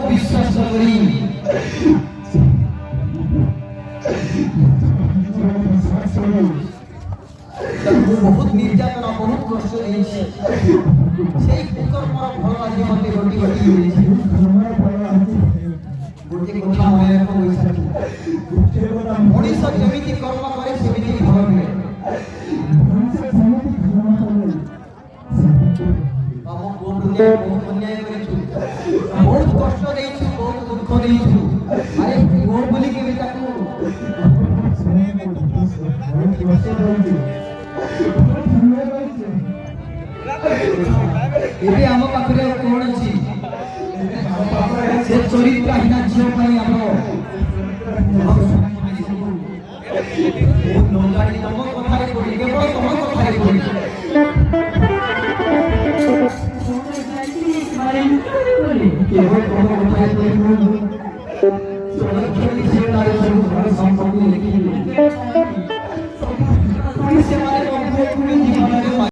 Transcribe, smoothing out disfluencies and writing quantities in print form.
বিশ্বাস করি बहुत निर्यातना बहुत कष्ट दिए সেই কুকর্মর ফল আজ আমাদের রটি রটি হয়েছে গোটে কথা মনে রাখো বৈশাখী মଣିষ যেমিতি কর্ম করে সেমিতি ফল মিলে বাবা বহুত অন্যায় করেছু বহুত কষ্ট দেইছু বহুত দুঃখ দেইছু আরে গোর বলি কি তাকু ଏବେ ଆମ ପାଖରେ କଣ ଅଛି ସେ ଚରିତ୍ରହୀନ ଝିଅ ପାଇଁ ଆମର ତମ କଥାରେ ପଡି କେବଳ ତମ କଥାରେ ପଡି କେବଳ ତମ କଥାରେ ପଡି